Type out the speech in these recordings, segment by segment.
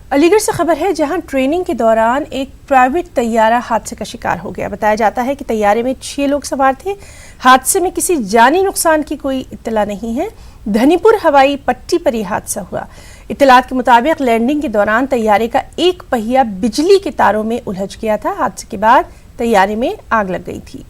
अलीगढ़ से खबर है जहां ट्रेनिंग के दौरान एक प्राइवेट तैयारा हादसे का शिकार हो गया। बताया जाता है कि तैयारे में 6 लोग सवार थे। हादसे में किसी जानी नुकसान की कोई इत्तला नहीं है। धनीपुर हवाई पट्टी पर यह हादसा हुआ। इत्तलात के मुताबिक लैंडिंग के दौरान तैयारे का एक पहिया बिजली के तारों में उलझ गया था। हादसे के बाद तैयारे में आग लग गई थी।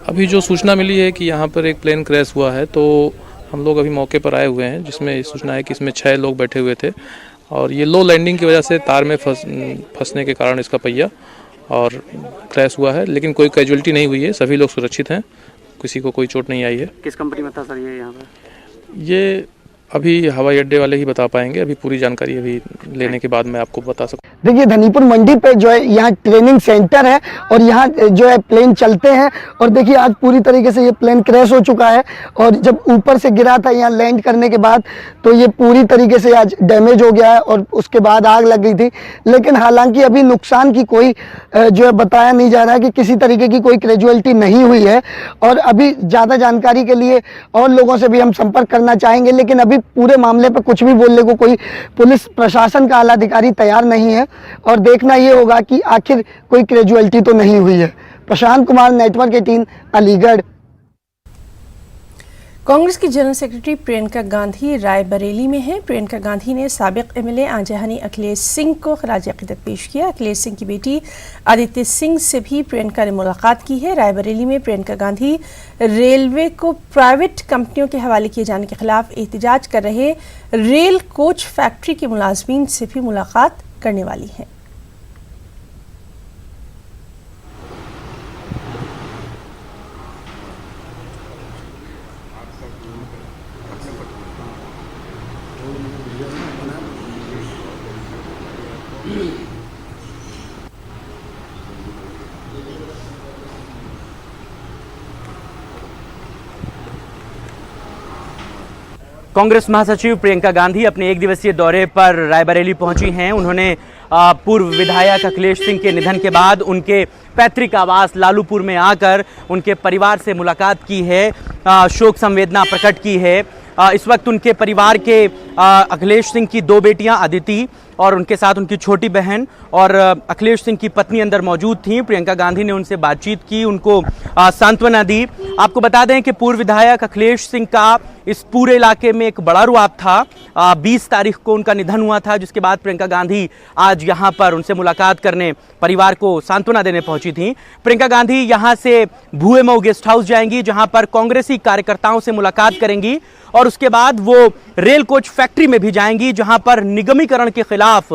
अभी जो सूचना मिली है कि यहाँ पर एक प्लेन क्रैश हुआ है, तो हम लोग अभी मौके पर आए हुए हैं, जिसमें सूचना है कि इसमें 6 लोग बैठे हुए थे और ये लो लैंडिंग की वजह से तार में फंसने के कारण इसका पहिया और क्रैश हुआ है। लेकिन कोई कैजुअलिटी नहीं हुई है, सभी लोग सुरक्षित हैं, किसी को कोई चोट नहीं आई है। किस कंपनी में था सर ये यहाँ पर? ये अभी हवाई अड्डे वाले ही बता पाएंगे, अभी पूरी जानकारी अभी लेने के बाद मैं आपको बता सकता हूँ। देखिए, धनीपुर मंडी पे जो है यहाँ ट्रेनिंग सेंटर है और यहाँ जो है प्लेन चलते हैं। और देखिए, आज पूरी तरीके से ये प्लेन क्रैश हो चुका है और जब ऊपर से गिरा था यहाँ लैंड करने के बाद, तो ये पूरी तरीके से आज डैमेज हो गया है और उसके बाद आग लग गई थी। लेकिन हालांकि अभी नुकसान की कोई जो है बताया नहीं जा रहा है कि किसी तरीके की कोई कैजुअलिटी नहीं हुई है। और अभी ज़्यादा जानकारी के लिए और लोगों से भी हम संपर्क करना चाहेंगे, लेकिन अभी पूरे मामले पर कुछ भी बोलने को कोई पुलिस प्रशासन का आला अधिकारी तैयार नहीं है। और देखना ये होगा कि आखिर कोई कैजुअलिटी तो नहीं हुई है। प्रशांत कुमार, नेटवर्क 18, अलीगढ़। कांग्रेस की जनरल सेक्रेटरी प्रियंका गांधी रायबरेली में हैं। प्रियंका गांधी ने साबिक एमएलए आंजहानी अखिलेश सिंह को खराज अकीदत पेश किया। अखिलेश सिंह की बेटी आदित्य सिंह से भी प्रियंका ने मुलाकात की है। रायबरेली में प्रियंका गांधी रेलवे को प्राइवेट कंपनियों के हवाले किए जाने के खिलाफ एहतजाज कर रहे रेल कोच फैक्ट्री के मुलाजमीन से भी मुलाकात करने वाली हैं। कांग्रेस महासचिव प्रियंका गांधी अपने 1 दिवसीय दौरे पर रायबरेली पहुंची हैं। उन्होंने पूर्व विधायक अखिलेश सिंह के निधन के बाद उनके पैतृक आवास लालूपुर में आकर उनके परिवार से मुलाकात की है, शोक संवेदना प्रकट की है। इस वक्त उनके परिवार के अखिलेश सिंह की 2 बेटियां अदिति और उनके साथ उनकी छोटी बहन और अखिलेश सिंह की पत्नी अंदर मौजूद थीं। प्रियंका गांधी ने उनसे बातचीत की, उनको सांत्वना दी। आपको बता दें कि पूर्व विधायक अखिलेश सिंह का इस पूरे इलाके में एक बड़ा रुआब था। 20 तारीख को उनका निधन हुआ था, जिसके बाद प्रियंका गांधी आज यहां पर उनसे मुलाकात करने, परिवार को सांत्वना देने पहुंची थी। प्रियंका गांधी यहां से भुए मऊ गेस्ट हाउस जाएंगी, जहां पर कांग्रेसी कार्यकर्ताओं से मुलाकात करेंगी और उसके बाद वो रेल कोच फैक्ट्री में भी जाएंगी, जहां पर निगमीकरण के खिलाफ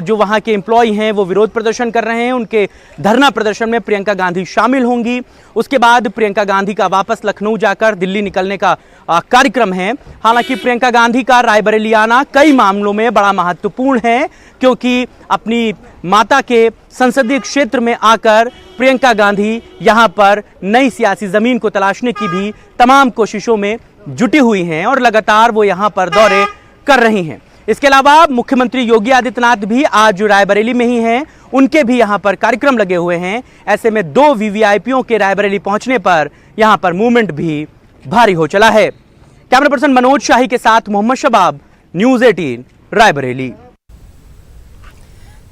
जो वहां के एम्प्लॉय हैं वो विरोध प्रदर्शन कर रहे हैं। उनके धरना प्रदर्शन में प्रियंका गांधी शामिल होंगी। उसके बाद प्रियंका गांधी का वापस लखनऊ जाकर दिल्ली निकलने का कार्यक्रम है। हालांकि प्रियंका गांधी का रायबरेली आना कई मामलों में बड़ा महत्वपूर्ण है, क्योंकि अपनी माता के संसदीय क्षेत्र में आकर प्रियंका गांधी यहां पर नई सियासी जमीन को तलाशने की भी तमाम कोशिशों में जुटी हुई हैं और लगातार वो यहां पर दौरे कर रही हैं। इसके अलावा मुख्यमंत्री योगी आदित्यनाथ भी आज रायबरेली में ही हैं, उनके भी यहां पर कार्यक्रम लगे हुए हैं। ऐसे में 2 वीवीआईपीओं के रायबरेली पहुंचने पर यहां पर मूवमेंट भी भारी हो चला है। कैमरा पर्सन मनोज शाही के साथ मोहम्मद शबाब, न्यूज़ 18 रायबरेली।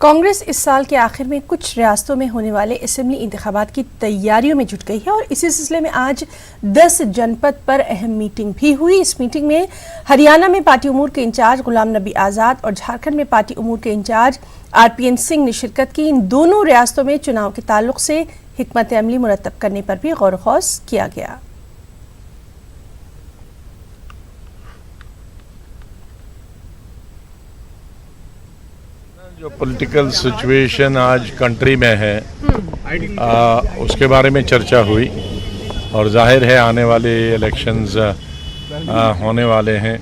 कांग्रेस इस साल के आखिर में कुछ रियासतों में होने वाले असेंबली इंतखाबात की तैयारियों में जुट गई है और इसी सिलसिले में आज 10 जनपद पर अहम मीटिंग भी हुई। इस मीटिंग में हरियाणा में पार्टी उमूर के इंचार्ज गुलाम नबी आज़ाद और झारखंड में पार्टी उमूर के इंचार्ज आरपीएन सिंह ने शिरकत की। इन दोनों रियासतों में चुनाव के ताल्लुक से हिकमत अमली मुरतब करने पर भी गौर खौज किया गया। जो पॉलिटिकल सिचुएशन आज कंट्री में है उसके बारे में चर्चा हुई और जाहिर है आने वाले इलेक्शंस होने वाले हैं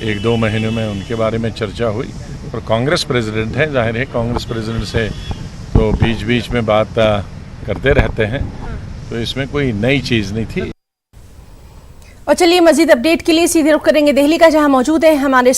1-2 महीनों में, उनके बारे में चर्चा हुई। और कांग्रेस प्रेसिडेंट है, जाहिर है कांग्रेस प्रेसिडेंट से तो बीच बीच में बात करते रहते हैं, तो इसमें कोई नई चीज़ नहीं थी। और चलिए मजीद अपडेट के लिए सीधे रुख करेंगे दिल्ली का, जहां मौजूद है हमारे